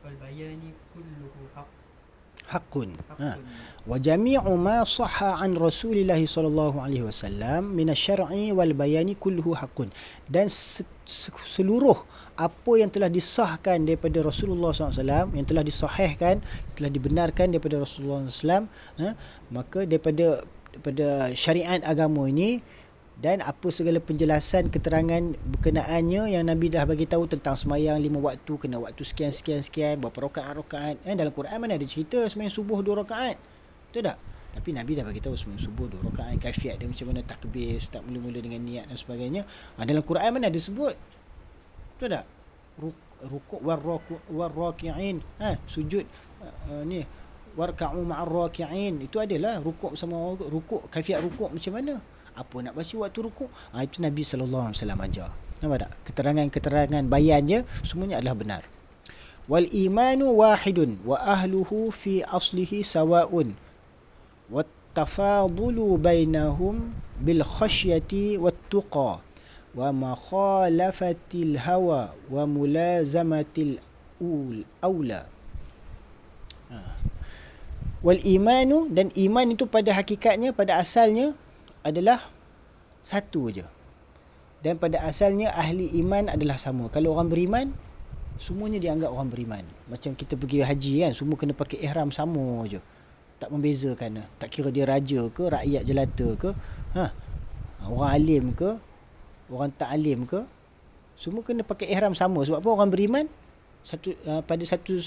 wal bayani kulluhu haqqun. Wa jami'u ma sahha an Rasulillah sallallahu alaihi wasallam min asy-syar'i wal bayani kulluhu haqqun. Dan seluruh apa yang telah disahkan daripada Rasulullah SAW, yang telah disahihkan, telah dibenarkan daripada Rasulullah SAW, maka daripada syariat agama ini, dan apa segala penjelasan, keterangan berkenaannya yang Nabi dah bagi tahu tentang sembahyang 5 waktu, kena waktu sekian, berapa rakaat. Dalam Quran mana ada cerita sembahyang subuh 2 rakaat? Betul tak? Tapi Nabi dah bagi tahu sembahyang subuh 2 rakaat, kaifiat dia macam mana, takbir, start mula-mula dengan niat dan sebagainya. Dalam Quran mana ada sebut? Betul tak? Rukuk warraki'in, sujud ni warka'u ma'ar raki'in, itu adalah rukuk sama rukuk, kaifiat rukuk macam mana, apa nak baca waktu rukuk, itu Nabi sallallahu alaihi wasallam ajar. Nampak tak? Keterangan bayannya semuanya adalah benar. Wal imanu wahidun wa ahluhu fi aslihi sawa'un wat tafadulu bainahum bil khasyati wat tuqa wa makhalafatil hawa wa mulazamatil aula. Wal imanu, dan iman itu pada hakikatnya, pada asalnya adalah satu je. Dan pada asalnya ahli iman adalah sama. Kalau orang beriman, semuanya dianggap orang beriman. Macam kita pergi haji kan, semua kena pakai ihram sama je. Tak membezakan. Tak kira dia raja ke, rakyat jelata ke, orang alim ke, orang tak alim ke, semua kena pakai ihram sama. Sebab apa? Orang beriman pada satu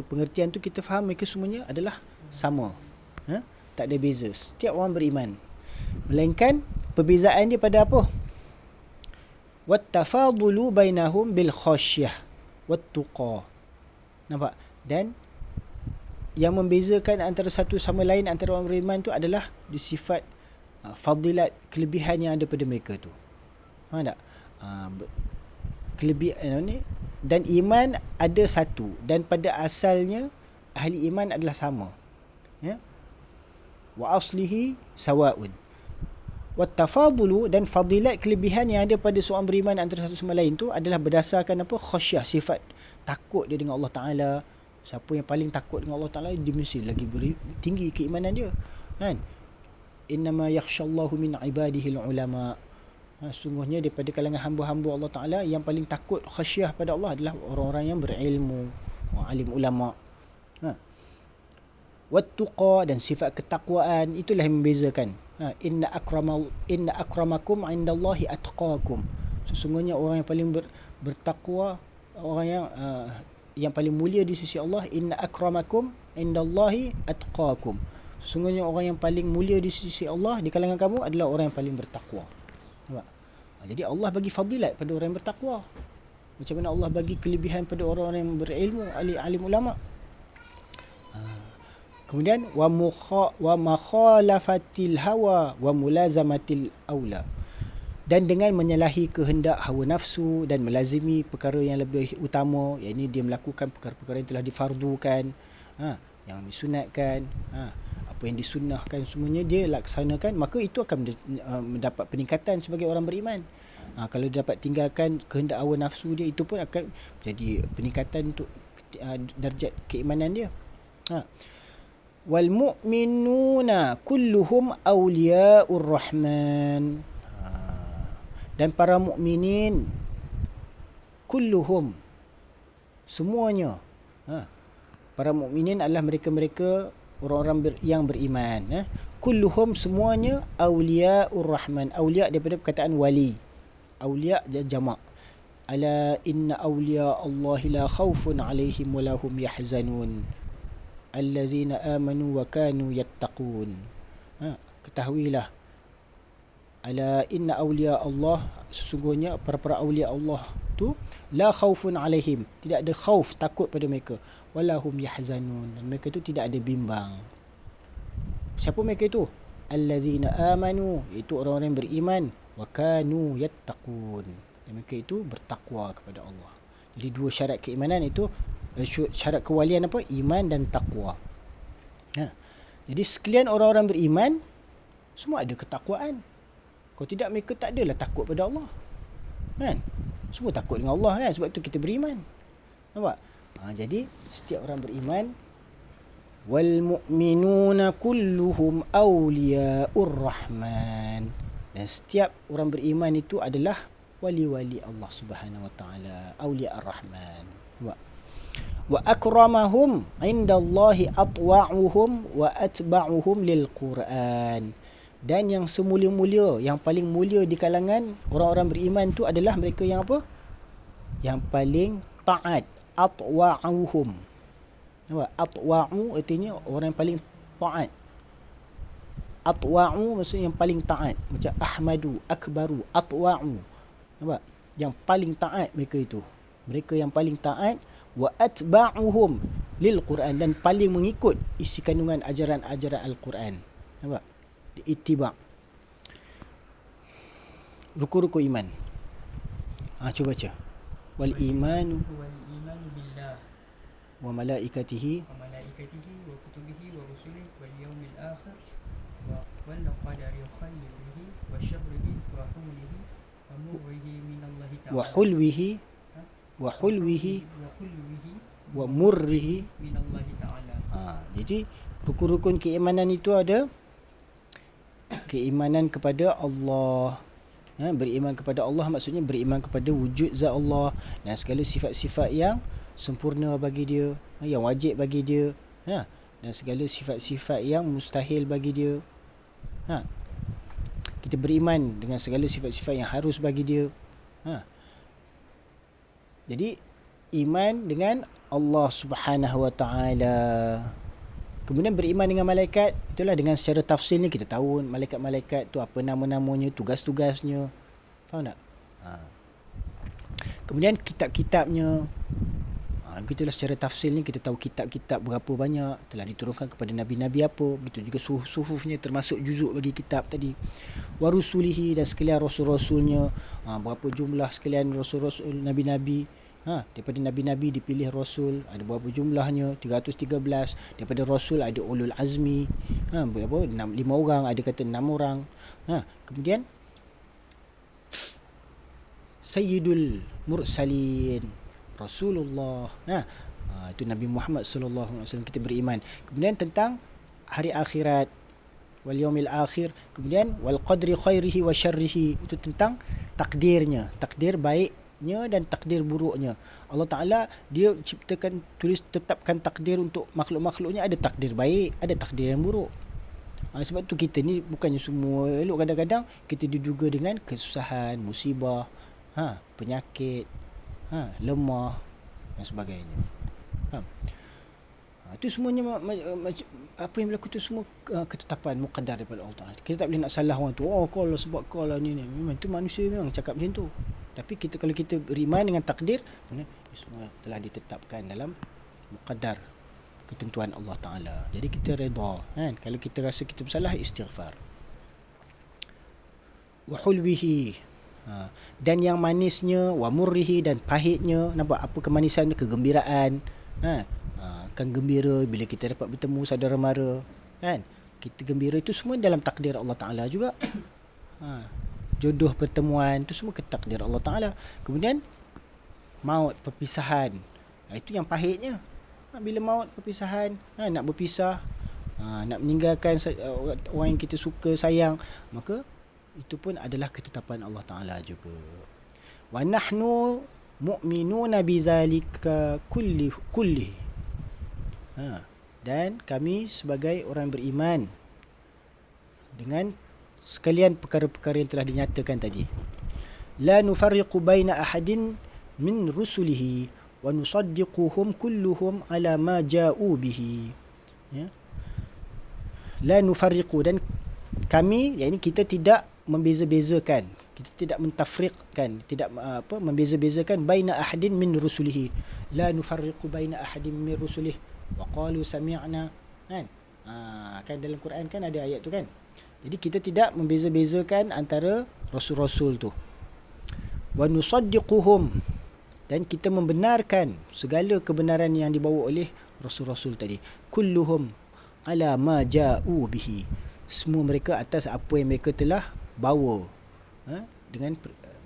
pengertian tu kita faham mereka semuanya adalah sama. Tak ada beza. Setiap orang beriman. Melainkan perbezaan dia pada apa? Wattafadulu bainahum bil khasyah wattuqa. Nampak? Dan yang membezakan antara satu sama lain antara orang beriman tu adalah di sifat fadilat, kelebihan yang ada pada mereka tu. Faham tak? Kelebihan ni, dan iman ada satu, dan pada asalnya ahli iman adalah sama. Ya? Wa aslihi sawaun. Wattafadulu, dan fadilat, kelebihan yang ada pada seorang beriman antara satu sama lain tu adalah berdasarkan apa? Khasyah, sifat takut dia dengan Allah Ta'ala. Siapa yang paling takut dengan Allah Ta'ala, dia mesti lagi tinggi keimanan dia, kan? Innama yakhshallahu min ibadihi ulama. Sungguhnya daripada kalangan hamba-hamba Allah Ta'ala yang paling takut khasyah pada Allah adalah orang-orang yang berilmu, alim ulama. Wattuqa, dan sifat ketakwaan, itulah yang membezakan. Inna akramakum indallahi atqakum. Sesungguhnya orang yang paling bertakwa, orang yang paling mulia di sisi Allah. Inna akramakum indallahi atqakum. Sesungguhnya orang yang paling mulia di sisi Allah di kalangan kamu adalah orang yang paling bertakwa. Nampak? Jadi Allah bagi fadilat pada orang yang bertakwa. Macam mana Allah bagi kelebihan pada orang-orang yang berilmu, alim ulama. Kemudian wa makhalafatil hawa wa mulazamatil aula. Dan dengan menyalahi kehendak hawa nafsu dan melazimi perkara yang lebih utama, iaitu dia melakukan perkara-perkara yang telah difardukan, yang disunatkan, apa yang disunnahkan, semuanya dia laksanakan, maka itu akan mendapat peningkatan sebagai orang beriman. Kalau dia dapat tinggalkan kehendak hawa nafsu dia, itu pun akan jadi peningkatan untuk darjat keimanan dia. Wal mu'minuna kulluhum awliya'ur rahman. Dan para mukminin kulluhum, semuanya, para mukminin adalah mereka-mereka orang-orang yang beriman. Kulluhum, semuanya, awliya'ur rahman. Awliya daripada perkataan wali. Awliya jamak. Ala inna awliya Allahi la khawfun alaihim wa lahum yahzanun allazina amanu wa kanu yattaqun. Ketahuilah, ala inna awliya Allah, sesungguhnya para awliya Allah tu la khaufun alaihim, tidak ada khauf, takut pada mereka, walahum yahzanun, dan mereka tu tidak ada bimbang. Siapa mereka itu? Allazina amanu, itu orang-orang yang beriman, wa kanu yattaqun, dan mereka itu bertakwa kepada Allah. Jadi dua syarat keimanan itu, syarat kewalian apa? Iman dan takwa. Jadi sekalian orang-orang beriman semua ada ketakwaan. Kalau tidak, mereka tak adalah takut pada Allah, kan? Semua takut dengan Allah, kan? Sebab itu kita beriman. Nampak? Jadi setiap orang beriman, wal mu'minuna kulluhum awliya'ur rahman, dan setiap orang beriman itu adalah wali-wali Allah Subhanahu wa taala, awliya ar-rahman. Nampak? Wa akramahum indallahi atwa'uhum wa atba'uhum lil Quran. Dan yang semulia-mulia, yang paling mulia di kalangan orang-orang beriman tu adalah mereka yang apa? Yang paling taat. Atwa'uhum. Nampak? Atwa'u artinya orang yang paling taat. Atwa'u maksudnya yang paling taat. Macam ahmadu, akbaru, atwa'u. Nampak? Yang paling taat mereka itu. Mereka yang paling taat. Wa atba'uhum lil Quran, dan paling mengikut isi kandungan ajaran-ajaran Al-Quran. Nampak? Ittiba'. Ruku-ruku iman. Cuba baca. Wal imanu billah wa malaikatihi wa kutubihi wa rusulihi wal yawmil akhir wal qadari khairihi wa syarrihi wa hulihi wa murrihi minallahi ta'ala wa hulwihi wa murrihi minallahi ta'ala. Jadi rukun-rukun keimanan itu ada keimanan kepada Allah. Beriman kepada Allah maksudnya beriman kepada wujud zat Allah dan segala sifat-sifat yang sempurna bagi dia, yang wajib bagi dia, dan segala sifat-sifat yang mustahil bagi dia. Kita beriman dengan segala sifat-sifat yang harus bagi dia. Jadi iman dengan Allah Subhanahu wa taala. Kemudian beriman dengan malaikat, itulah dengan secara tafsil ni kita tahu malaikat-malaikat tu apa nama-namanya, tugas-tugasnya. Tahu tak? Kemudian kitab-kitabnya. Begitulah secara tafsil ni kita tahu kitab-kitab berapa banyak telah diturunkan kepada nabi-nabi apa. Begitu juga suhufnya termasuk juzuk bagi kitab tadi. Wa rusulihi, dan sekalian rasul-rasulnya. Berapa jumlah sekalian rasul-rasul nabi-nabi. Daripada nabi-nabi dipilih rasul, ada berapa jumlahnya? 313. Daripada rasul ada ulul azmi, berapa? 5 orang, ada kata 6 orang. Kemudian sayyidul mursalin Rasulullah, itu Nabi Muhammad sallallahu alaihi wasallam, kita beriman. Kemudian tentang hari akhirat, wal yaumil akhir, kemudian wal qadri khairihi wa syarrihi, itu tentang takdirnya, takdir baiknya dan takdir buruknya. Allah Taala dia ciptakan, tetapkan takdir untuk makhluk-makhluknya, ada takdir baik, ada takdir yang buruk. Sebab tu kita ni bukannya semua elok, kadang-kadang kita diduga dengan kesusahan, musibah, penyakit, lemah dan sebagainya. Itu semuanya apa yang berlaku tu semua ketetapan muqaddar daripada Allah Taala. Kita tak boleh nak salah orang tu. Kau lah sebab kau lah ni. Memang tu manusia memang cakap macam tu. Tapi kalau kita beriman dengan takdir, semua telah ditetapkan dalam muqaddar, ketentuan Allah Taala. Jadi kita redha, kan? Kalau kita rasa kita bersalah, istighfar. Wa hulwihi, dan yang manisnya, wa murrihi, dan pahitnya. Nampak apa kemanisan, kegembiraan, kan gembira bila kita dapat bertemu saudara mara, kan? Kita gembira, itu semua dalam takdir Allah Taala juga. Jodoh pertemuan, itu semua takdir Allah Taala. Kemudian maut, perpisahan, itu yang pahitnya. Bila maut, perpisahan, nak berpisah, nak meninggalkan orang yang kita suka, sayang, maka itu pun adalah ketetapan Allah Ta'ala juga. Wa nahnu mu'minuna bizalika kulli. Dan kami sebagai orang beriman dengan sekalian perkara-perkara yang telah dinyatakan tadi. La nufarriqu baina ahadin min rusulihi wa nusaddiquhum kulluhum ala ma ja'u bihi. La nufarriqu, dan kami, yakni kita tidak membeza-bezakan, kita tidak mentafriqkan, tidak membeza-bezakan baina ahadin min rusulihi. La nufarriqu baina ahadin min rusulihi wa qalu sami'na, kan? Kan dalam Quran kan ada ayat tu kan. Jadi kita tidak membeza-bezakan antara rasul-rasul tu. Wa nusaddiquhum, dan kita membenarkan segala kebenaran yang dibawa oleh rasul-rasul tadi. Kulluhum ala ma ja'u bihi, semua mereka atas apa yang mereka telah bawa, dengan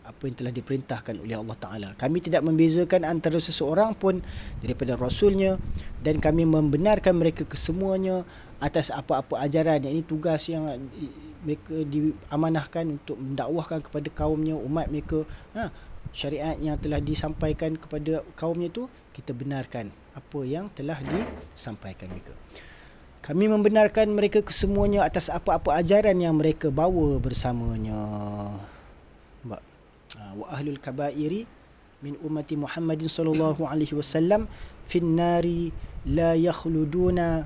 apa yang telah diperintahkan oleh Allah Ta'ala. Kami tidak membezakan antara seseorang pun daripada Rasulnya, dan kami membenarkan mereka kesemuanya atas apa-apa ajaran, yang ini tugas yang mereka diamanahkan untuk mendakwahkan kepada kaumnya, umat mereka. Syariat yang telah disampaikan kepada kaumnya tu, kita benarkan apa yang telah disampaikan mereka. Kami membenarkan mereka kesemuanya atas apa-apa ajaran yang mereka bawa bersamanya. Wa ahlul kabairi min ummati Muhammadin sallallahu alaihi wasallam fin nari la yakhluduna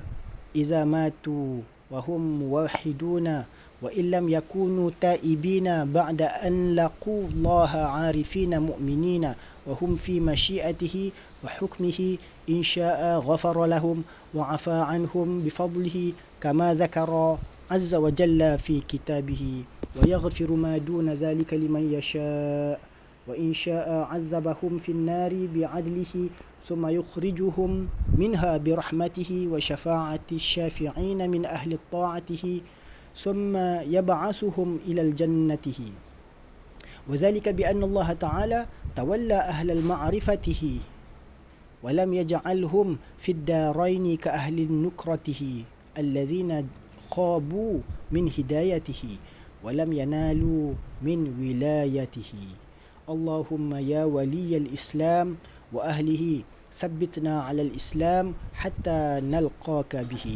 idza matu wa hum muwahhiduna wa illam yakunu taibina ba'da an laqu Allah 'arifina mu'minina wa hum fi masyiatihi wa hukmihi in syaa'a ghafara lahum wa 'afa 'anhum bi fadlihi kama dzakara azza wa jalla fi kitabih wa yaghfiru ma duna dhalika liman yasha' wa in syaa'a 'adzabahum fin nari bi 'adlihi thumma yukhrijuhum minha bi rahmatihi wa syafa'ati asy-syafi'in min ahli ta'atihi ثم يبعثهم إلى الجنة وذلك بأن الله تعالى تولى أهل المعرفته ولم يجعلهم في الدارين كأهل النكرته الذين خابوا من هدايته ولم ينالوا من ولايته اللهم يا ولي الإسلام وأهله ثبتنا على الإسلام حتى نلقاك به